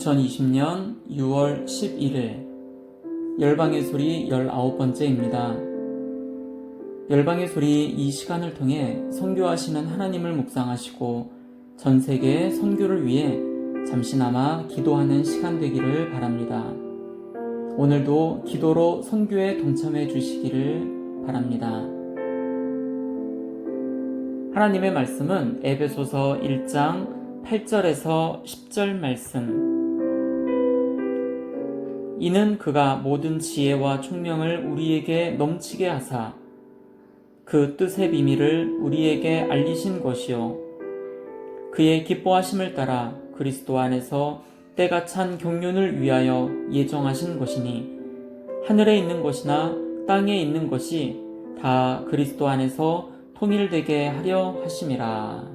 2020년 6월 11일 열방의 소리 19번째입니다. 열방의 소리 이 시간을 통해 선교하시는 하나님을 묵상하시고 전 세계 선교를 위해 잠시나마 기도하는 시간 되기를 바랍니다. 오늘도 기도로 선교에 동참해 주시기를 바랍니다. 하나님의 말씀은 에베소서 1장 8절에서 10절 말씀. 이는 그가 모든 지혜와 총명을 우리에게 넘치게 하사 그 뜻의 비밀을 우리에게 알리신 것이요 그의 기뻐하심을 따라 그리스도 안에서 때가 찬 경륜을 위하여 예정하신 것이니 하늘에 있는 것이나 땅에 있는 것이 다 그리스도 안에서 통일되게 하려 하심이라.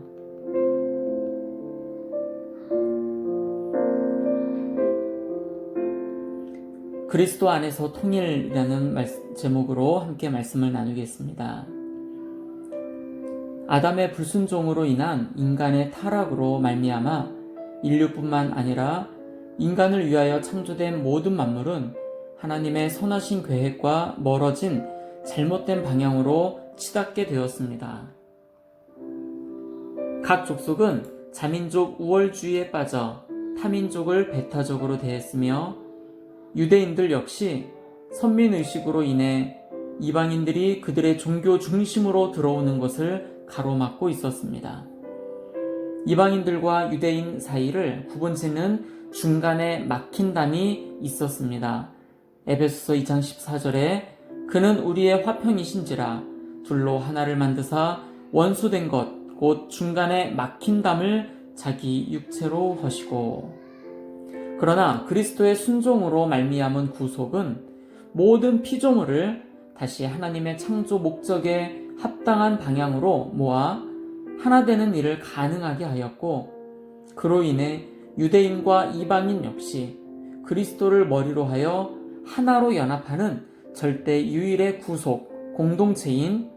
그리스도 안에서 통일이라는 제목으로 함께 말씀을 나누겠습니다. 아담의 불순종으로 인한 인간의 타락으로 말미암아 인류뿐만 아니라 인간을 위하여 창조된 모든 만물은 하나님의 선하신 계획과 멀어진 잘못된 방향으로 치닫게 되었습니다. 각 족속은 자민족 우월주의에 빠져 타민족을 배타적으로 대했으며 유대인들 역시 선민의식으로 인해 이방인들이 그들의 종교 중심으로 들어오는 것을 가로막고 있었습니다. 이방인들과 유대인 사이를 구분짓는 중간에 막힌 담이 있었습니다. 에베소서 2장 14절에 그는 우리의 화평이신지라 둘로 하나를 만드사 원수된 것 곧 중간에 막힌 담을 자기 육체로 허시고. 그러나 그리스도의 순종으로 말미암은 구속은 모든 피조물을 다시 하나님의 창조 목적에 합당한 방향으로 모아 하나 되는 일을 가능하게 하였고, 그로 인해 유대인과 이방인 역시 그리스도를 머리로 하여 하나로 연합하는 절대 유일의 구속 공동체인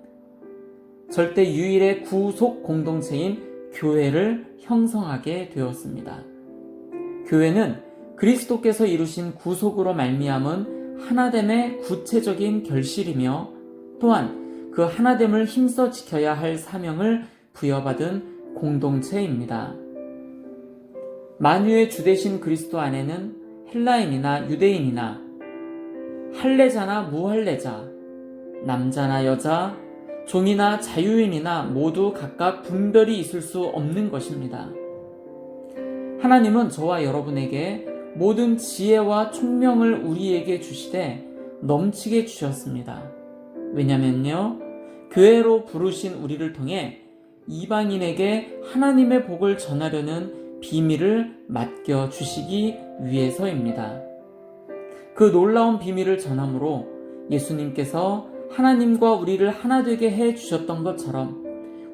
교회를 형성하게 되었습니다. 교회는 그리스도께서 이루신 구속으로 말미암은 하나됨의 구체적인 결실이며 또한 그 하나됨을 힘써 지켜야 할 사명을 부여받은 공동체입니다. 만유의 주 되신 그리스도 안에는 헬라인이나 유대인이나 할례자나 무할례자, 남자나 여자, 종이나 자유인이나 모두 각각 분별이 있을 수 없는 것입니다. 하나님은 저와 여러분에게 모든 지혜와 총명을 우리에게 주시되 넘치게 주셨습니다. 왜냐면요, 교회로 부르신 우리를 통해 이방인에게 하나님의 복을 전하려는 비밀을 맡겨 주시기 위해서입니다. 그 놀라운 비밀을 전함으로 예수님께서 하나님과 우리를 하나 되게 해 주셨던 것처럼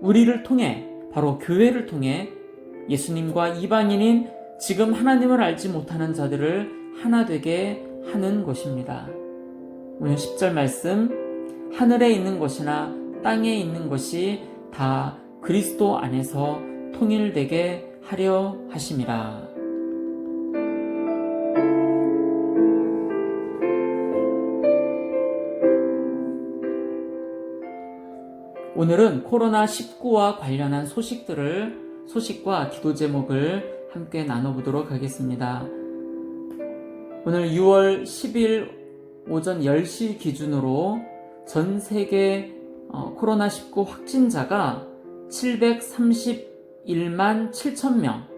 우리를 통해, 바로 교회를 통해 예수님과 이방인인 지금 하나님을 알지 못하는 자들을 하나 되게 하는 것입니다. 오늘 10절 말씀, 하늘에 있는 것이나 땅에 있는 것이 다 그리스도 안에서 통일되게 하려 하심이라. 오늘은 코로나19와 관련한 소식과 기도 제목을 함께 나눠보도록 하겠습니다. 오늘 6월 10일 오전 10시 기준으로 전 세계 코로나19 확진자가 731만 7천명,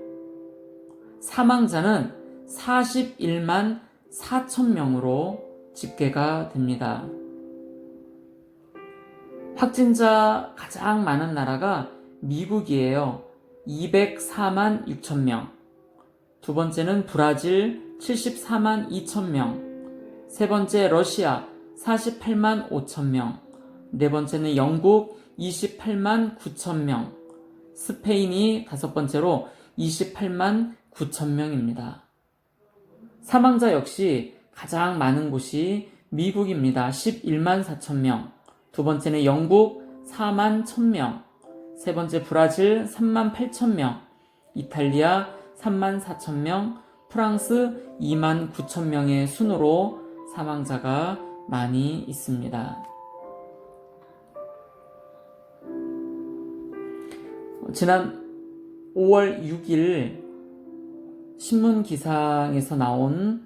사망자는 41만 4천명으로 집계가 됩니다. 확진자 가장 많은 나라가 미국이에요. 204만 6천명. 두 번째는 브라질 74만 2천명. 세 번째 러시아 48만 5천명. 네 번째는 영국 28만 9천명. 스페인이 다섯 번째로 28만 9천명입니다. 사망자 역시 가장 많은 곳이 미국입니다. 11만 4천명. 두 번째는 영국 4만 1,000명, 세 번째 브라질 3만 8천명, 이탈리아 3만 4천명, 프랑스 2만 9천 명의 순으로 사망자가 많이 있습니다. 지난 5월 6일 신문 기사에서 나온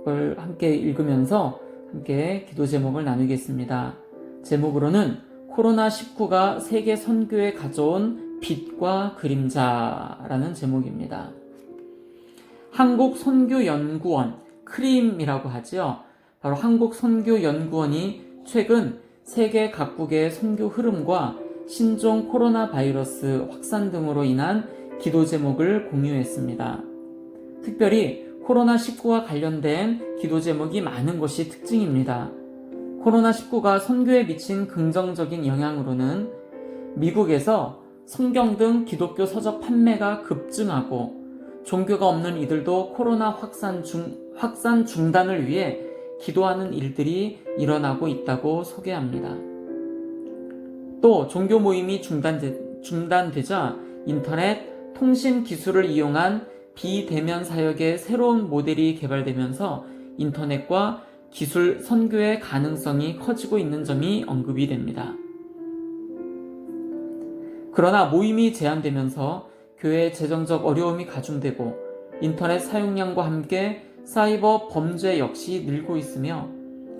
걸 함께 읽으면서 함께 기도 제목을 나누겠습니다. 제목으로는 코로나19가 세계 선교에 가져온 빛과 그림자라는 제목입니다. 한국선교연구원, 크림이라고 하죠. 바로 한국선교연구원이 최근 세계 각국의 선교 흐름과 신종 코로나 바이러스 확산 등으로 인한 기도 제목을 공유했습니다. 특별히 코로나19와 관련된 기도 제목이 많은 것이 특징입니다. 코로나19가 선교에 미친 긍정적인 영향으로는 미국에서 성경 등 기독교 서적 판매가 급증하고 종교가 없는 이들도 코로나 확산 중단을 위해 기도하는 일들이 일어나고 있다고 소개합니다. 또 종교 모임이 중단되자 인터넷 통신 기술을 이용한 비대면 사역의 새로운 모델이 개발되면서 인터넷과 기술 선교의 가능성이 커지고 있는 점이 언급이 됩니다. 그러나 모임이 제한되면서 교회의 재정적 어려움이 가중되고 인터넷 사용량과 함께 사이버 범죄 역시 늘고 있으며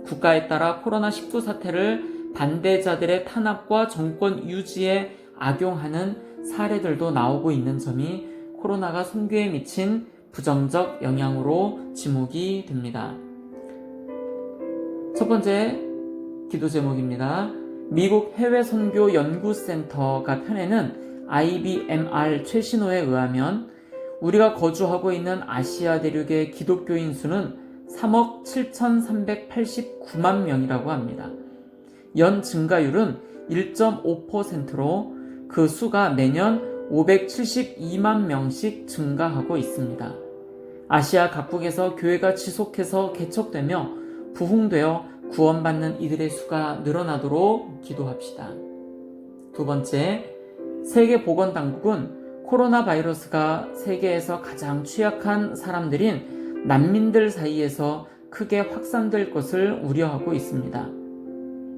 국가에 따라 코로나19 사태를 반대자들의 탄압과 정권 유지에 악용하는 사례들도 나오고 있는 점이 코로나가 선교에 미친 부정적 영향으로 지목이 됩니다. 첫 번째 기도 제목입니다. 미국 해외선교연구센터가 펴내는 IBMR 최신호에 의하면 우리가 거주하고 있는 아시아 대륙의 기독교인 수는 3억 7,389만 명이라고 합니다. 연 증가율은 1.5%로 그 수가 매년 572만 명씩 증가하고 있습니다. 아시아 각국에서 교회가 지속해서 개척되며 부흥되어 구원받는 이들의 수가 늘어나도록 기도합시다. 두 번째, 세계보건당국은 코로나 바이러스가 세계에서 가장 취약한 사람들인 난민들 사이에서 크게 확산될 것을 우려하고 있습니다.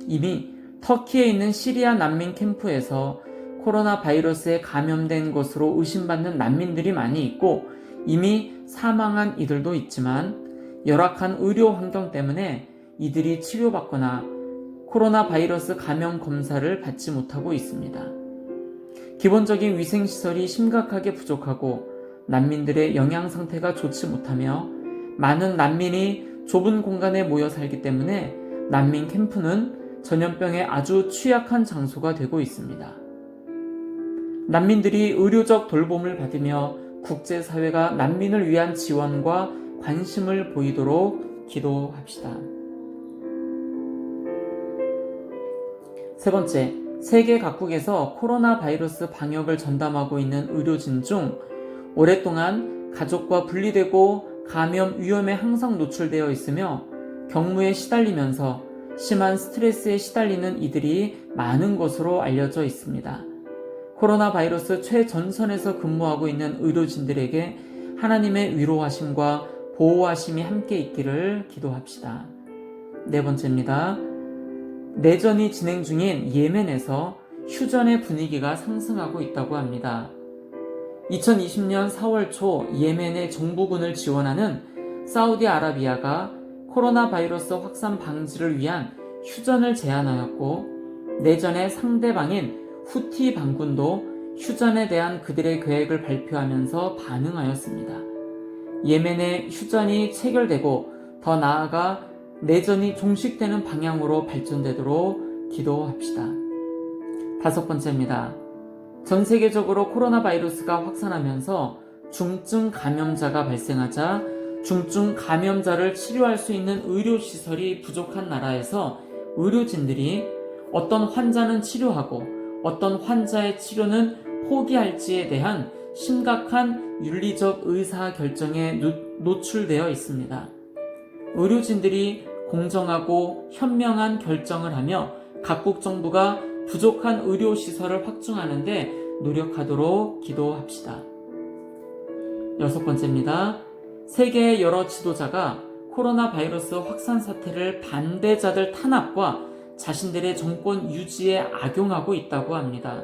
이미 터키에 있는 시리아 난민 캠프에서 코로나 바이러스에 감염된 것으로 의심받는 난민들이 많이 있고 이미 사망한 이들도 있지만 열악한 의료 환경 때문에 이들이 치료받거나 코로나 바이러스 감염 검사를 받지 못하고 있습니다. 기본적인 위생시설이 심각하게 부족하고 난민들의 영양 상태가 좋지 못하며 많은 난민이 좁은 공간에 모여 살기 때문에 난민 캠프는 전염병에 아주 취약한 장소가 되고 있습니다. 난민들이 의료적 돌봄을 받으며 국제사회가 난민을 위한 지원과 관심을 보이도록 기도합시다. 세 번째, 세계 각국에서 코로나 바이러스 방역을 전담하고 있는 의료진 중 오랫동안 가족과 분리되고 감염 위험에 항상 노출되어 있으며 경무에 시달리면서 심한 스트레스에 시달리는 이들이 많은 것으로 알려져 있습니다. 코로나 바이러스 최전선에서 근무하고 있는 의료진들에게 하나님의 위로하심과 보호하심이 함께 있기를 기도합시다. 네 번째입니다. 내전이 진행 중인 예멘에서 휴전의 분위기가 상승하고 있다고 합니다. 2020년 4월 초 예멘의 정부군을 지원하는 사우디아라비아가 코로나 바이러스 확산 방지를 위한 휴전을 제안하였고 내전의 상대방인 후티 반군도 휴전에 대한 그들의 계획을 발표하면서 반응하였습니다. 예멘의 휴전이 체결되고 더 나아가 내전이 종식되는 방향으로 발전되도록 기도합시다. 다섯 번째입니다. 전 세계적으로 코로나 바이러스가 확산하면서 중증 감염자가 발생하자 중증 감염자를 치료할 수 있는 의료시설이 부족한 나라에서 의료진들이 어떤 환자는 치료하고 어떤 환자의 치료는 포기할지에 대한 심각한 윤리적 의사결정에 노출되어 있습니다. 의료진들이 공정하고 현명한 결정을 하며 각국 정부가 부족한 의료시설을 확충하는 데 노력하도록 기도합시다. 여섯 번째입니다. 세계의 여러 지도자가 코로나 바이러스 확산 사태를 반대자들 탄압과 자신들의 정권 유지에 악용하고 있다고 합니다.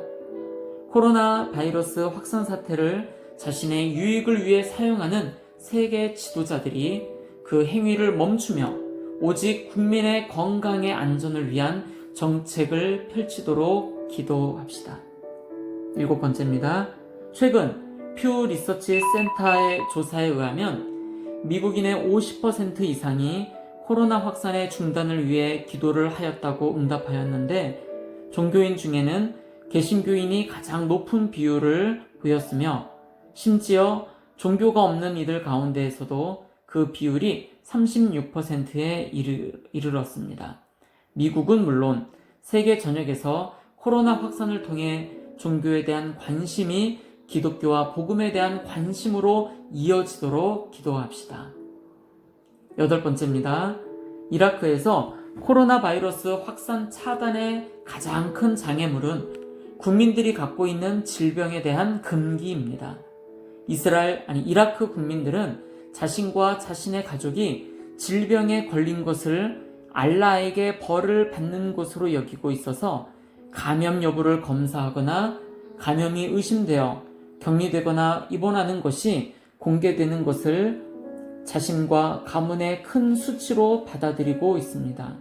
코로나 바이러스 확산 사태를 자신의 유익을 위해 사용하는 세계 지도자들이 그 행위를 멈추며 오직 국민의 건강의 안전을 위한 정책을 펼치도록 기도합시다. 7번째입니다. 최근 퓨 리서치 센터의 조사에 의하면 미국인의 50% 이상이 코로나 확산의 중단을 위해 기도를 하였다고 응답하였는데, 종교인 중에는 개신교인이 가장 높은 비율을 보였으며 심지어 종교가 없는 이들 가운데에서도 그 비율이 36%에 이르렀습니다. 미국은 물론 세계 전역에서 코로나 확산을 통해 종교에 대한 관심이 기독교와 복음에 대한 관심으로 이어지도록 기도합시다. 8번째입니다. 이라크에서 코로나 바이러스 확산 차단의 가장 큰 장애물은 국민들이 갖고 있는 질병에 대한 금기입니다. 이라크 국민들은 자신과 자신의 가족이 질병에 걸린 것을 알라에게 벌을 받는 것으로 여기고 있어서 감염 여부를 검사하거나 감염이 의심되어 격리되거나 입원하는 것이 공개되는 것을 자신과 가문의 큰 수치로 받아들이고 있습니다.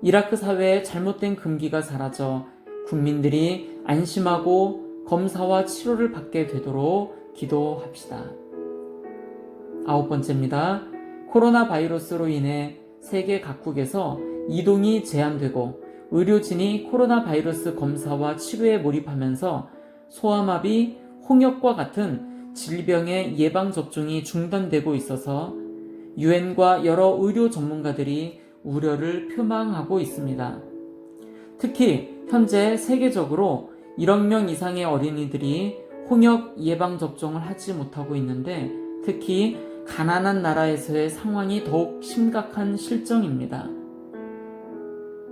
이라크 사회의 잘못된 금기가 사라져 국민들이 안심하고 검사와 치료를 받게 되도록 기도합시다. 9번째입니다. 코로나 바이러스로 인해 세계 각국에서 이동이 제한되고 의료진이 코로나 바이러스 검사와 치료에 몰입하면서 소아마비, 홍역과 같은 질병의 예방접종이 중단되고 있어서 유엔과 여러 의료 전문가들이 우려를 표명하고 있습니다. 특히 현재 세계적으로 1억 명 이상의 어린이들이 홍역 예방접종을 하지 못하고 있는데, 특히 가난한 나라에서의 상황이 더욱 심각한 실정입니다.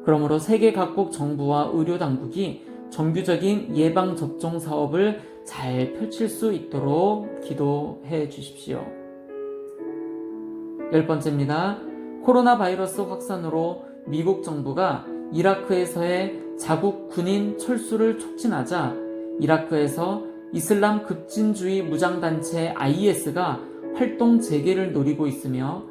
그러므로 세계 각국 정부와 의료 당국이 정규적인 예방접종 사업을 잘 펼칠 수 있도록 기도해 주십시오. 10번째입니다. 코로나 바이러스 확산으로 미국 정부가 이라크에서의 자국 군인 철수를 촉진하자 이라크에서 이슬람 급진주의 무장단체 IS가 활동 재개를 노리고 있으며,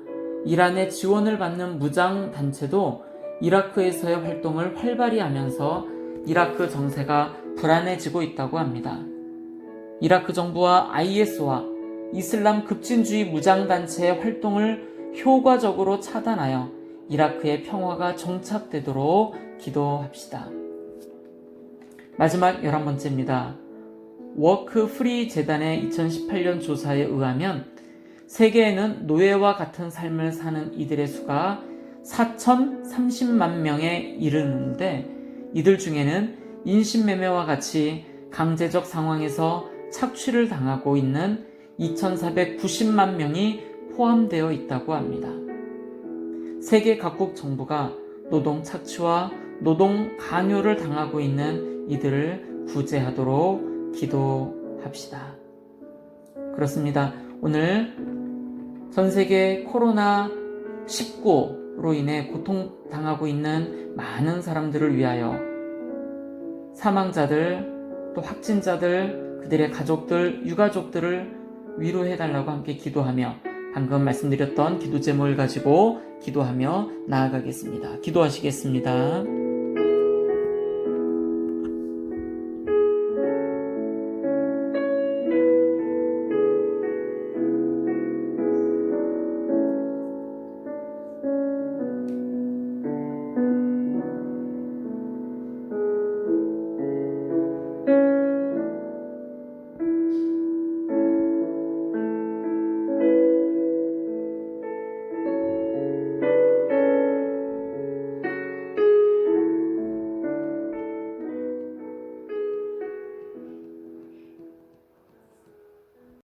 이란의 지원을 받는 무장단체도 이라크에서의 활동을 활발히 하면서 이라크 정세가 불안해지고 있다고 합니다. 이라크 정부와 IS와 이슬람 급진주의 무장단체의 활동을 효과적으로 차단하여 이라크의 평화가 정착되도록 기도합시다. 마지막 11번째입니다. 워크 프리 재단의 2018년 조사에 의하면 세계에는 노예와 같은 삶을 사는 이들의 수가 4,030만 명에 이르는데, 이들 중에는 인신매매와 같이 강제적 상황에서 착취를 당하고 있는 2,490만 명이 포함되어 있다고 합니다. 세계 각국 정부가 노동 착취와 노동 강요를 당하고 있는 이들을 구제하도록 기도합시다. 그렇습니다. 오늘 전 세계 코로나19로 인해 고통당하고 있는 많은 사람들을 위하여 사망자들, 또 확진자들, 그들의 가족들, 유가족들을 위로해달라고 함께 기도하며 방금 말씀드렸던 기도 제목을 가지고 기도하며 나아가겠습니다. 기도하시겠습니다.